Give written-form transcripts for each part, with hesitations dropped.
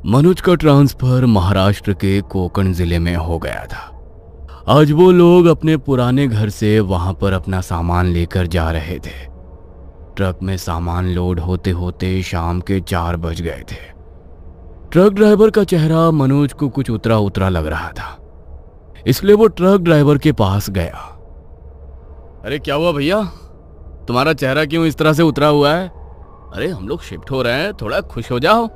मनोज का ट्रांसफर महाराष्ट्र के कोकण जिले में हो गया था। आज वो लोग अपने पुराने घर से वहां पर अपना सामान लेकर जा रहे थे। ट्रक में सामान लोड होते होते शाम के 4 बज गए थे। ट्रक ड्राइवर का चेहरा मनोज को कुछ उतरा उतरा लग रहा था, इसलिए वो ट्रक ड्राइवर के पास गया। अरे क्या हुआ भैया, तुम्हारा चेहरा क्यों इस तरह से उतरा हुआ है? अरे हम लोग शिफ्ट हो रहे हैं, थोड़ा खुश हो जाओ।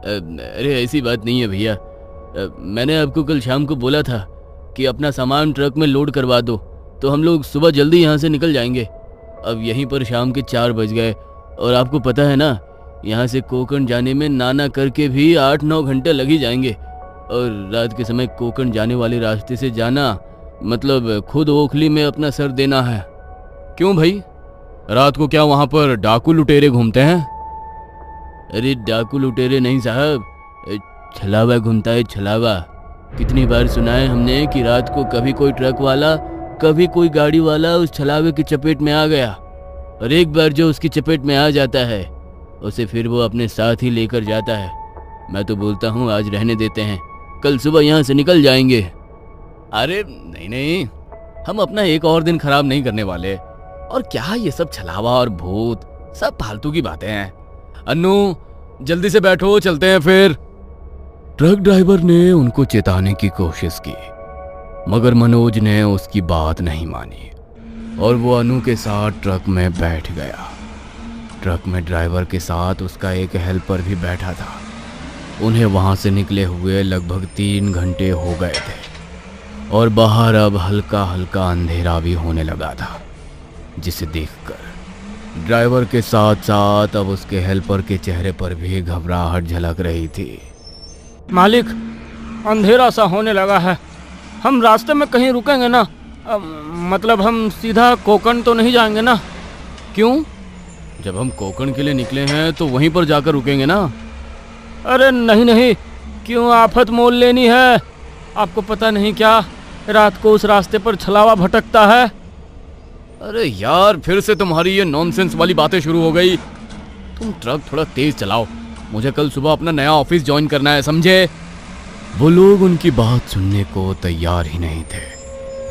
अरे ऐसी बात नहीं है भैया, मैंने आपको कल शाम को बोला था कि अपना सामान ट्रक में लोड करवा दो, तो हम लोग सुबह जल्दी यहाँ से निकल जाएंगे। अब यहीं पर शाम के 4 बज गए और आपको पता है ना, यहाँ से कोकण जाने में नाना करके भी 8-9 घंटे लग ही जाएंगे। और रात के समय कोकण जाने वाले रास्ते से जाना मतलब खुद ओखली में अपना सर देना है। क्यों भाई, रात को क्या वहाँ पर डाकू लुटेरे घूमते हैं? अरे डाकू लुटेरे नहीं साहब, छलावा घूमता है, छलावा। कितनी बार सुना है हमने कि रात को कभी कोई ट्रक वाला, कभी कोई गाड़ी वाला उस छलावे की चपेट में आ गया, और एक बार जो उसकी चपेट में आ जाता है उसे फिर वो अपने साथ ही लेकर जाता है। मैं तो बोलता हूँ आज रहने देते हैं, कल सुबह यहाँ से निकल जाएंगे। अरे नहीं नहीं, हम अपना एक और दिन खराब नहीं करने वाले। और क्या ये सब छलावा और भूत, सब फालतू की बातें हैं। अन्नू जल्दी से बैठो, चलते हैं फिर। ट्रक ड्राइवर ने उनको चेताने की कोशिश की, मगर मनोज ने उसकी बात नहीं मानी और वो अनु के साथ ट्रक में बैठ गया। ट्रक में ड्राइवर के साथ उसका एक हेल्पर भी बैठा था। उन्हें वहां से निकले हुए लगभग 3 घंटे हो गए थे और बाहर अब हल्का हल्का अंधेरा भी होने लगा था, जिसे देखकर ड्राइवर के साथ साथ अब उसके हेल्पर के चेहरे पर भी घबराहट झलक रही थी। मालिक, अंधेरा सा होने लगा है, हम रास्ते में कहीं रुकेंगे ना? मतलब हम सीधा कोकण तो नहीं जाएंगे ना? क्यों? जब हम कोकण के लिए निकले हैं तो वहीं पर जाकर रुकेंगे ना। अरे नहीं नहीं, क्यों आफत मोल लेनी है? आपको पता नहीं क्या, रात को उस रास्ते पर छलावा भटकता है। अरे यार, फिर से तुम्हारी ये नॉनसेंस वाली बातें शुरू हो गई। तुम ट्रक थोड़ा तेज चलाओ, मुझे कल सुबह अपना नया ऑफिस ज्वाइन करना है, समझे? वो लोग उनकी बात सुनने को तैयार ही नहीं थे।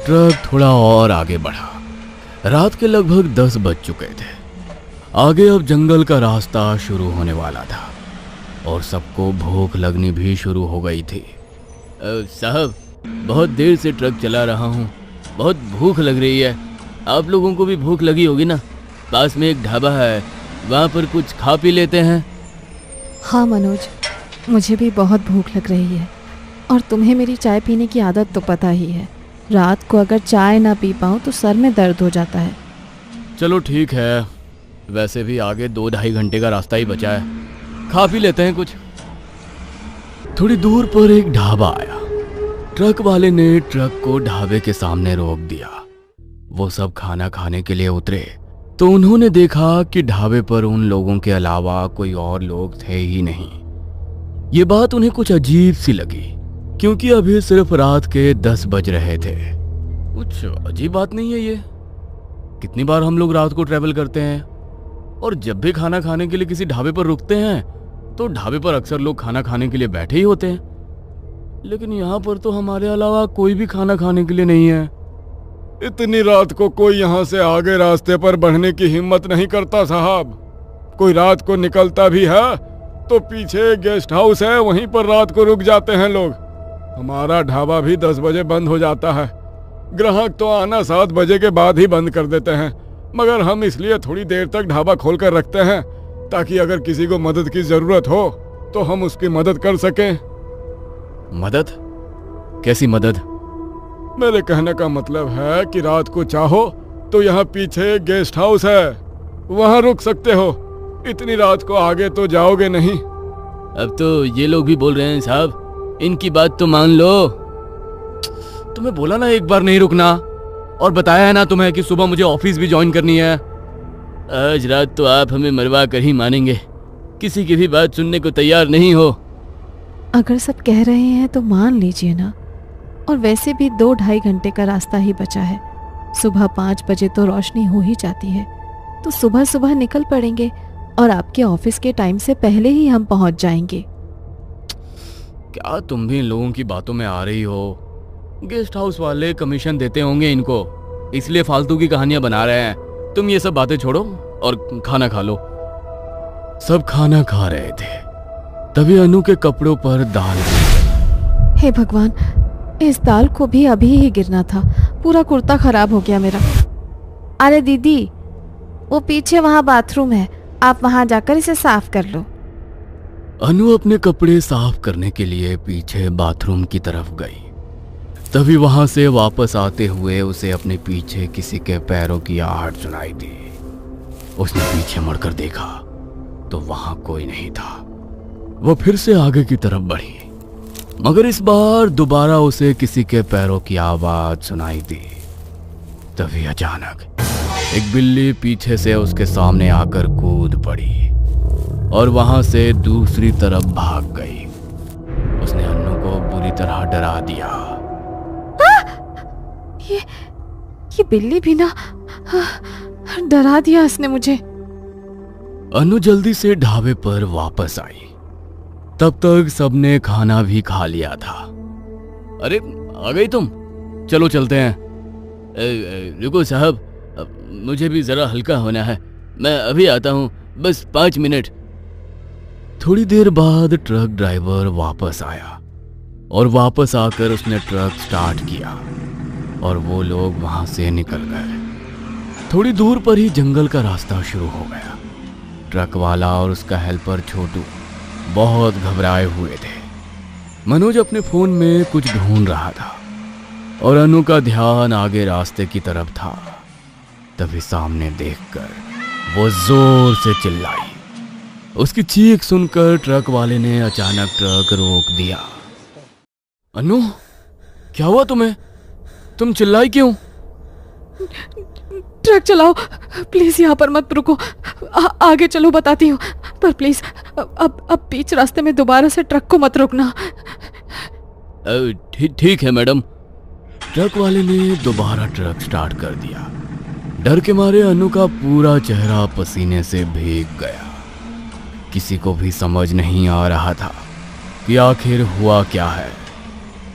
ट्रक थोड़ा और आगे बढ़ा। रात के लगभग 10 बज चुके थे। आगे अब जंगल का रास्ता शुरू होने वाला था और सबको भूख लगनी भी शुरू हो गई थी। साहब, बहुत देर से ट्रक चला रहा हूँ, बहुत भूख लग रही है। आप लोगों को भी भूख लगी होगी ना? पास में एक ढाबा है, वहाँ पर कुछ खा पी लेते हैं। हाँ मनोज, मुझे भी बहुत भूख लग रही है और तुम्हें मेरी चाय पीने की आदत तो पता ही है। रात को अगर चाय ना पी पाऊँ तो सर में दर्द हो जाता है। चलो ठीक है, वैसे भी आगे 2-2.5 घंटे का रास्ता ही बचा है, खा पी लेते हैं कुछ। थोड़ी दूर पर एक ढाबा आया। ट्रक वाले ने ट्रक को ढाबे के सामने रोक दिया। वो सब खाना खाने के लिए उतरे तो उन्होंने देखा कि ढाबे पर उन लोगों के अलावा कोई और लोग थे ही नहीं। ये बात उन्हें कुछ अजीब सी लगी, क्योंकि अभी सिर्फ रात के 10 बज रहे थे। कुछ अजीब बात नहीं है ये। कितनी बार हम लोग रात को ट्रैवल करते हैं और जब भी खाना खाने के लिए किसी ढाबे पर रुकते हैं तो ढाबे पर अक्सर लोग खाना खाने के लिए बैठे ही होते हैं, लेकिन यहाँ पर तो हमारे अलावा कोई भी खाना खाने के लिए नहीं है। इतनी रात को कोई यहाँ से आगे रास्ते पर बढ़ने की हिम्मत नहीं करता साहब। कोई रात को निकलता भी है तो पीछे गेस्ट हाउस है, वहीं पर रात को रुक जाते हैं लोग। हमारा ढाबा भी 10 बजे बंद हो जाता है। ग्राहक तो आना 7 बजे के बाद ही बंद कर देते हैं, मगर हम इसलिए थोड़ी देर तक ढाबा खोल कर रखते हैं ताकि अगर किसी को मदद की जरूरत हो तो हम उसकी मदद कर सकें। मदद? कैसी मदद? मेरे कहने का मतलब है कि रात को चाहो तो यहाँ पीछे गेस्ट हाउस है, वहाँ रुक सकते हो। इतनी रात को आगे तो जाओगे नहीं। अब तो ये लोग भी बोल रहे हैं साहब, इनकी बात तो मान लो। तुम्हें बोला ना एक बार नहीं रुकना, और बताया है ना तुम्हें कि सुबह मुझे ऑफिस भी ज्वाइन करनी है। आज रात तो आप हमें मरवा कर ही मानेंगे, किसी की भी बात सुनने को तैयार नहीं हो। अगर सब कह रहे हैं तो मान लीजिए ना, और वैसे भी 2-2.5 घंटे का रास्ता ही बचा है। सुबह 5 बजे तो रोशनी हो ही जाती है, तो सुबह सुबह निकल पड़ेंगे और आपके ऑफिस के टाइम से पहले ही हम पहुंच जाएंगे। क्या तुम भी इन लोगों की बातों में आ रही हो? गेस्ट हाउस वाले कमीशन देते होंगे इनको, इसलिए फालतू की कहानियां बना रहे हैं। तुम ये सब बातें छोड़ो और खाना खा लो। सब खाना खा रहे थे, तभी अनु के कपड़ों पर दाल गिरी। हे भगवान, इस दाल को भी अभी ही गिरना था, पूरा कुर्ता खराब हो गया मेरा। अरे दीदी, वो पीछे वहाँ बाथरूम है, आप वहाँ जाकर इसे साफ कर लो। अनु अपने कपड़े साफ करने के लिए पीछे बाथरूम की तरफ गई। तभी वहां से वापस आते हुए उसे अपने पीछे किसी के पैरों की आहट सुनाई दी। उसने पीछे मुड़कर देखा तो वहां कोई नहीं था। वो फिर से आगे की तरफ बढ़ी, मगर इस बार दोबारा उसे किसी के पैरों की आवाज सुनाई दी। तभी अचानक एक बिल्ली पीछे से उसके सामने आकर कूद पड़ी और वहां से दूसरी तरफ भाग गई। उसने अन्नू को बुरी तरह डरा दिया। ये बिल्ली भी ना डरा दिया इसने मुझे। अनु जल्दी से ढाबे पर वापस आई। तब तक सबने खाना भी खा लिया था। अरे आ गई तुम, चलो चलते हैं। रुको साहब, मुझे भी जरा हल्का होना है, मैं अभी आता हूँ, बस 5 मिनट। थोड़ी देर बाद ट्रक ड्राइवर वापस आया और वापस आकर उसने ट्रक स्टार्ट किया और वो लोग वहां से निकल गए। थोड़ी दूर पर ही जंगल का रास्ता शुरू हो गया। ट्रक वाला और उसका हेल्पर छोटू बहुत घबराए हुए थे। मनोज अपने फोन में कुछ ढूंढ रहा था और अनु का ध्यान आगे रास्ते की तरफ था। तभी सामने देखकर वो जोर से चिल्लाई। उसकी चीख सुनकर ट्रक वाले ने अचानक ट्रक रोक दिया। अनु, क्या हुआ तुम्हें? तुम चिल्लाई क्यों? ट्रक चलाओ प्लीज, यहाँ पर मत रुको, आगे चलो बताती हूँ, पर प्लीज अब बीच रास्ते में दोबारा से ट्रक को मत रोकना। ठीक है मैडम। ट्रक वाले ने दोबारा ट्रक स्टार्ट कर दिया। डर के मारे अनु का पूरा चेहरा पसीने से भीग गया। किसी को भी समझ नहीं आ रहा था कि आखिर हुआ क्या है।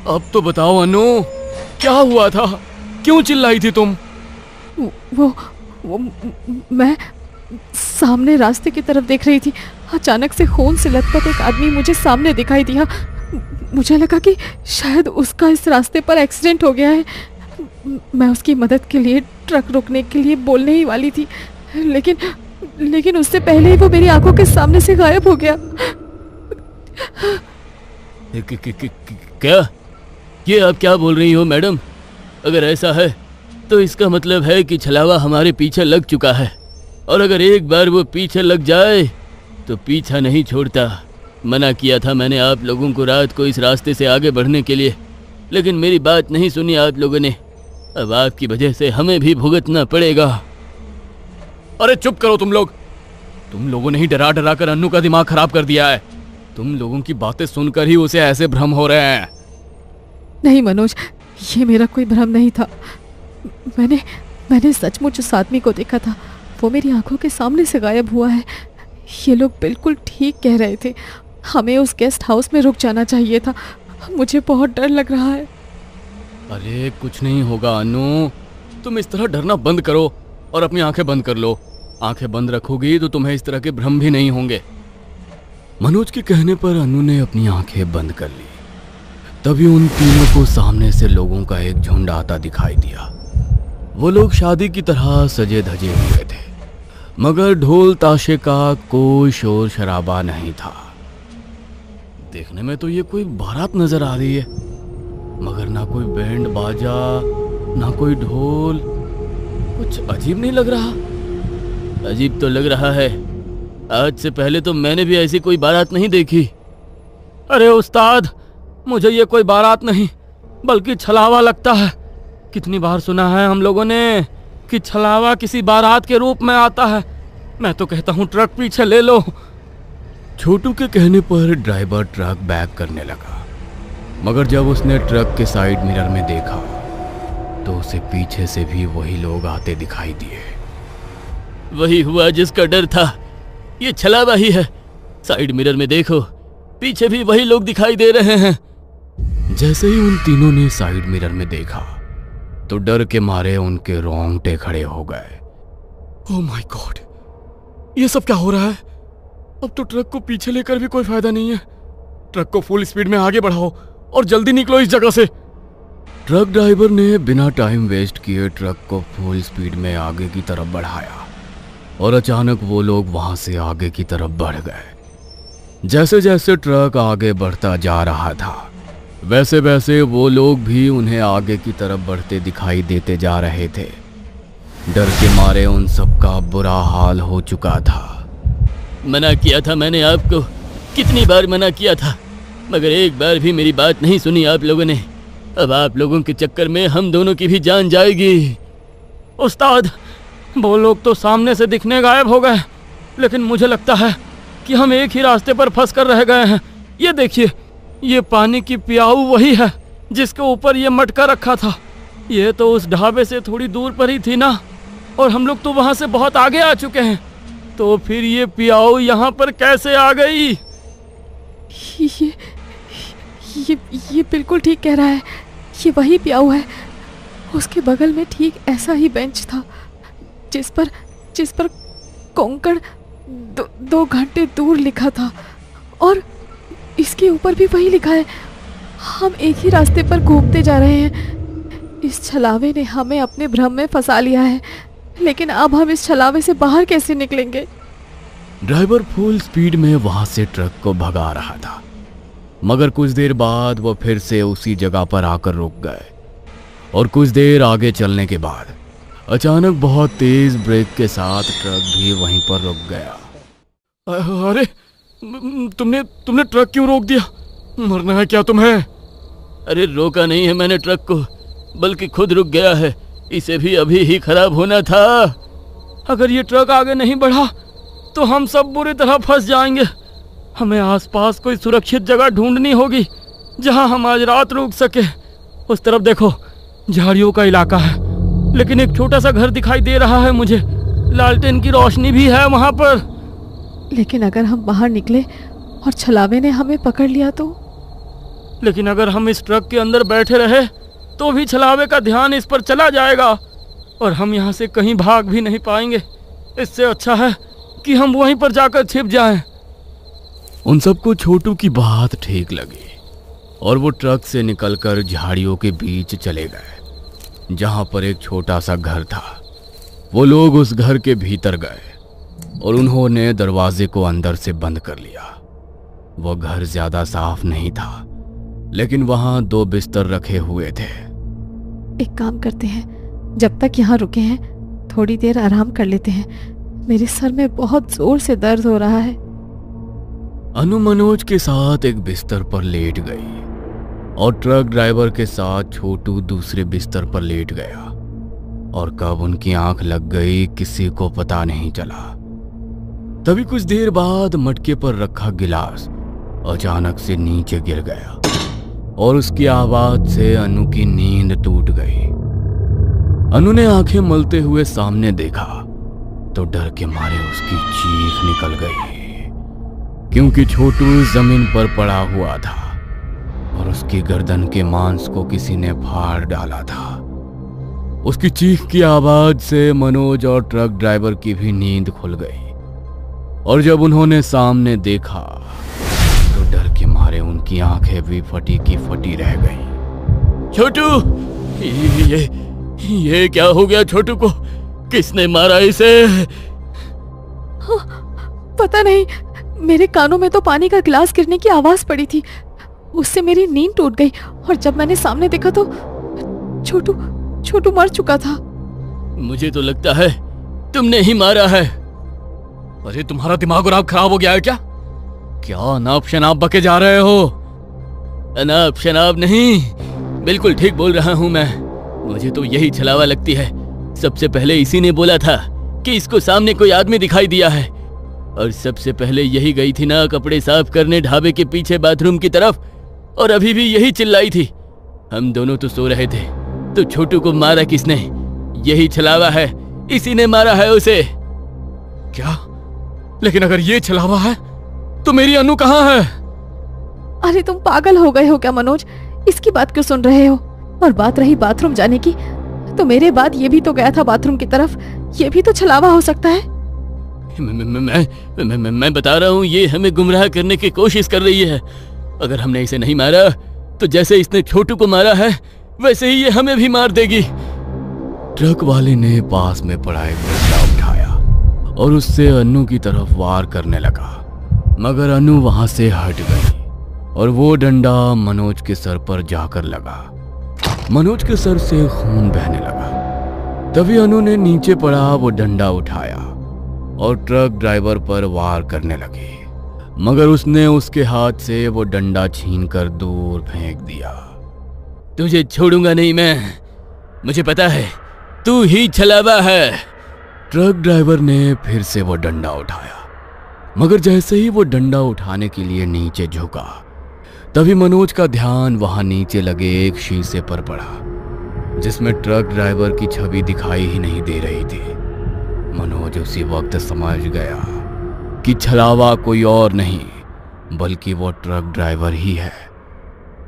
अब तो बताओ अनु, क्या हुआ था? क्यों चिल्लाई थी तुम? वो मैं सामने रास्ते की तरफ देख रही थी। अचानक से खून से लथपथ एक आदमी मुझे सामने दिखाई दिया। मुझे लगा कि शायद उसका इस रास्ते पर एक्सीडेंट हो गया है। मैं उसकी मदद के लिए ट्रक रोकने के लिए बोलने ही वाली थी, लेकिन उससे पहले ही वो मेरी आंखों के सामने से गायब हो गया। क्या? ये आप क्या बोल रही हो मैडम? अगर ऐसा है तो इसका मतलब है कि छलावा हमारे पीछे लग चुका है, और अगर एक बार वो पीछे लग जाए तो पीछा नहीं छोड़ता। मना किया था मैंने आप लोगों को रात को इस रास्ते से आगे बढ़ने के लिए, लेकिन मेरी बात नहीं सुनी आप लोगों ने। अब आपकी वजह से हमें भी भुगतना पड़ेगा। अरे चुप करो तुम लोग। तुम लोगों ने ही डरा डरा कर अन्नू का दिमाग खराब कर दिया है। तुम लोगों की बातें सुनकर ही उसे ऐसे भ्रम हो रहे हैं। नहीं मनोज, ये मेरा कोई भ्रम नहीं था। मैंने सचमुच उस आदमी को देखा था। वो मेरी आंखों के सामने से गायब हुआ है। ये लोग बिल्कुल ठीक कह रहे थे। हमें उस गेस्ट हाउस में रुक जाना चाहिए था। मुझे बहुत डर लग रहा है। अरे कुछ नहीं होगा अनु, तुम इस तरह डरना बंद करो और अपनी आंखें बंद कर लो। आंखें बंद रखोगी तो तुम्हें इस तरह के भ्रम भी नहीं होंगे। मनोज के कहने पर अनु ने अपनी आंखें बंद कर ली। तभी उन तीनों को सामने से लोगों का एक झुंड आता दिखाई दिया। वो लोग शादी की तरह सजे धजे हुए थे, मगर ढोल ताशे का कोई शोर शराबा नहीं था। देखने में तो ये कोई बारात नजर आ रही है, मगर ना कोई बैंड बाजा ना कोई ढोल। कुछ अजीब नहीं लग रहा? अजीब तो लग रहा है। आज से पहले तो मैंने भी ऐसी कोई बारात नहीं देखी। अरे उस्ताद, मुझे ये कोई बारात नहीं बल्कि छलावा लगता है। कितनी बार सुना है हम लोगों ने कि छलावा किसी बारात के रूप में आता है। मैं तो कहता हूँ ट्रक पीछे ले लो। छोटू के कहने पर ड्राइवर ट्रक बैक करने लगा, मगर जब उसने ट्रक के साइड मिरर में देखा तो उसे पीछे से भी वही लोग आते दिखाई दिए। वही हुआ जिसका डर था। ये छलावा ही है। साइड मिरर में देखो, पीछे भी वही लोग दिखाई दे रहे हैं। जैसे ही उन तीनों ने साइड मिरर में देखा तो डर के मारे उनके रोंगटे खड़े हो गए। ओह माय गॉड, ये सब क्या हो रहा है? अब तो ट्रक को पीछे लेकर भी कोई फायदा नहीं है। ट्रक को फुल स्पीड में आगे बढ़ाओ और जल्दी निकलो इस जगह से। ट्रक ड्राइवर ने बिना टाइम वेस्ट किए ट्रक को फुल स्पीड में आगे की तरफ बढ़ाया और अचानक वो लोग वहां से आगे की तरफ बढ़ गए। जैसे जैसे ट्रक आगे बढ़ता जा रहा था वैसे वैसे वो लोग भी उन्हें आगे की तरफ बढ़ते दिखाई देते जा रहे थे। डर के मारे उन सबका बुरा हाल हो चुका था। मना किया था मैंने आपको, कितनी बार मना किया था, मगर एक बार भी मेरी बात नहीं सुनी आप लोगों ने। अब आप लोगों के चक्कर में हम दोनों की भी जान जाएगी। उस्ताद, वो लोग तो सामने से दिखने गायब हो गए, लेकिन मुझे लगता है कि हम एक ही रास्ते पर फंस कर रह गए हैं। ये देखिए, ये पानी की प्याऊ वही है जिसके ऊपर ये मटका रखा था। ये तो उस ढाबे से थोड़ी दूर पर ही थी ना, और हम लोग तो वहां से बहुत आगे आ चुके हैं। तो फिर ये प्याऊ यहाँ पर कैसे आ गई? ये बिल्कुल ठीक कह रहा है। ये वही प्याऊ है। उसके बगल में ठीक ऐसा ही बेंच था जिस पर कोंकण 2 घंटे दूर लिखा था, और इसके ऊपर भी वही लिखा है। हम एक ही रास्ते पर घूमते जा रहे हैं। इस छलावे ने हमें अपने भ्रम में फंसा लिया है, लेकिन अब हम इस छलावे से बाहर कैसे निकलेंगे? ड्राइवर फुल स्पीड में वहां से ट्रक को भगा रहा था, मगर कुछ देर बाद वो फिर से उसी जगह पर आकर रुक गए और कुछ देर आगे चलने के बाद अचानक बहुत तेज ब्रेक के साथ ट्रक भी वहीं पर रुक गया। अरे तुमने ट्रक क्यों रोक दिया? मरना है क्या तुम्हें? अरे रोका नहीं है मैंने ट्रक को, बल्कि खुद रुक गया है। इसे भी अभी ही खराब होना था। अगर ये ट्रक आगे नहीं बढ़ा तो हम सब बुरी तरह फंस जाएंगे। हमें आसपास कोई सुरक्षित जगह ढूंढनी होगी जहां हम आज रात रुक सके। उस तरफ देखो, झाड़ियों का इलाका है, लेकिन एक छोटा सा घर दिखाई दे रहा है मुझे। लालटेन की रोशनी भी है वहां पर। लेकिन अगर हम बाहर निकले और छलावे ने हमें पकड़ लिया तो? लेकिन अगर हम इस ट्रक के अंदर बैठे रहे तो भी छलावे का ध्यान इस पर चला जाएगा और हम यहाँ से कहीं भाग भी नहीं पाएंगे। इससे अच्छा है कि हम वहीं पर जाकर छिप जाएं। उन सबको छोटू की बात ठीक लगी और वो ट्रक से निकलकर झाड़ियों के बीच चले गए जहां पर एक छोटा सा घर था। वो लोग उस घर के भीतर गए और उन्होंने दरवाजे को अंदर से बंद कर लिया। वो घर ज्यादा साफ नहीं था, लेकिन वहां 2 बिस्तर रखे हुए थे। एक काम करते हैं, जब तक यहाँ रुके हैं थोड़ी देर आराम कर लेते हैं। मेरे सर में बहुत जोर से दर्द हो रहा है। अनु मनोज के साथ एक बिस्तर पर लेट गई और ट्रक ड्राइवर के साथ छोटू दूसरे बिस्तर पर लेट गया, और कब उनकी आंख लग गई किसी को पता नहीं चला। तभी कुछ देर बाद मटके पर रखा गिलास अचानक से नीचे गिर गया और उसकी आवाज से अनु की नींद टूट गई। अनु ने आंखें मलते हुए सामने देखा तो डर के मारे उसकी चीख निकल गई, क्योंकि छोटू जमीन पर पड़ा हुआ था और उसकी गर्दन के मांस को किसी ने फाड़ डाला था। उसकी चीख की आवाज से मनोज और ट्रक ड्राइवर की भी नींद खुल गई, और जब उन्होंने सामने देखा तो डर के मारे उनकी आंखें भी फटी की फटी रह गईं। छोटू, ये क्या हो गया? छोटू को किसने मारा इसे? पता नहीं, मेरे कानों में तो पानी का गिलास गिरने की आवाज पड़ी थी। उससे मेरी नींद टूट गई और जब मैंने सामने देखा तो छोटू मर चुका था। मुझे तो लगता है तुमने ही मारा है। अरे तुम्हारा दिमाग और आप खराब हो गया है क्या? क्या अनाप शनाप बके जा रहे हो? अनाप शनाप नहीं, बिल्कुल ठीक बोल रहा हूं मैं। मुझे तो यही छलावा लगती है। सबसे पहले इसी ने बोला था कि इसको सामने कोई आदमी दिखाई दिया है, और सबसे पहले यही गई थी ना कपड़े साफ करने ढाबे के पीछे बाथरूम की तरफ, और अभी भी यही चिल्लाई थी। हम दोनों तो सो रहे थे, तो छोटू को मारा किसने? यही छलावा है, इसी ने मारा है उसे। क्या? लेकिन अगर ये छलावा है तो मेरी अनु कहाँ है? अरे तुम पागल हो गए हो क्या मनोज? इसकी बात क्यों सुन रहे हो? और बात रही बाथरूम जाने की, तो मेरे बाद ये भी तो गया था बाथरूम की तरफ। ये भी तो छलावा हो सकता है। मैं बता रहा हूँ, ये हमें गुमराह करने की कोशिश कर रही है। अगर हमने इसे नहीं मारा तो जैसे इसने छोटू को मारा है वैसे ही ये हमें भी मार देगी। ट्रक वाले ने पास में पड़ा एक डंडा उठाया और उससे अनु की तरफ वार करने लगा, मगर अनु वहां से हट गई और वो डंडा मनोज के सर पर जाकर लगा। मनोज के सर से खून बहने लगा। तभी अनु ने नीचे पड़ा वो डंडा उठाया और ट्रक ड्राइवर पर वार करने लगी, मगर उसने उसके हाथ से वो डंडा छीनकर दूर फेंक दिया। तुझे छोड़ूंगा नहीं मैं, मुझे पता है तू ही छलावा है। ट्रक ड्राइवर ने फिर से वो डंडा उठाया, मगर जैसे ही वो डंडा उठाने के लिए नीचे झुका, तभी मनोज का ध्यान वहां नीचे लगे एक शीशे पर पड़ा जिसमें ट्रक ड्राइवर की छवि दिखाई ही नहीं दे रही थी। मनोज उसी वक्त समझ गया कि छलावा कोई और नहीं बल्कि वो ट्रक ड्राइवर ही है।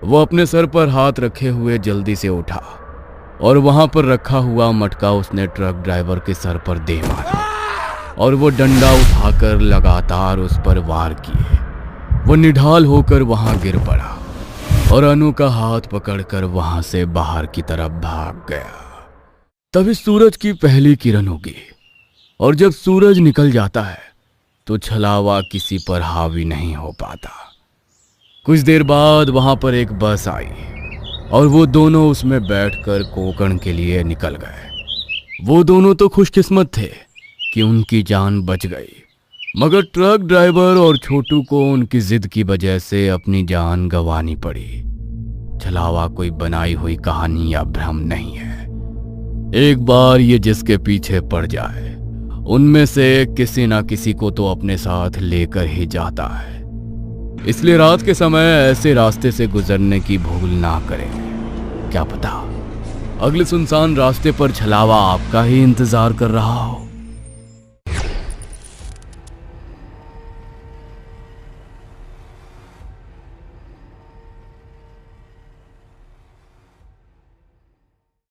वो अपने सर पर हाथ रखे हुए जल्दी से उठा और वहां पर रखा हुआ मटका उसने ट्रक ड्राइवर के सर पर दे मारा और वो डंडा उठाकर लगातार उस पर वार किए। वो निढाल होकर वहां गिर पड़ा और अनु का हाथ पकड़कर वहां से बाहर की तरफ भाग गया। तभी सूरज की पहली किरण उगी और जब सूरज निकल जाता है तो छलावा किसी पर हावी नहीं हो पाता। कुछ देर बाद वहां पर एक बस आई और वो दोनों उसमें बैठकर कोकण के लिए निकल गए। वो दोनों तो खुशकिस्मत थे कि उनकी जान बच गई, मगर ट्रक ड्राइवर और छोटू को उनकी जिद की वजह से अपनी जान गंवानी पड़ी। छलावा कोई बनाई हुई कहानी या भ्रम नहीं है। एक बार ये जिसके पीछे पड़ जाए उनमें से किसी ना किसी को तो अपने साथ लेकर ही जाता है। इसलिए रात के समय ऐसे रास्ते से गुजरने की भूल ना करें। क्या पता अगले सुनसान रास्ते पर छलावा आपका ही इंतजार कर रहा हो।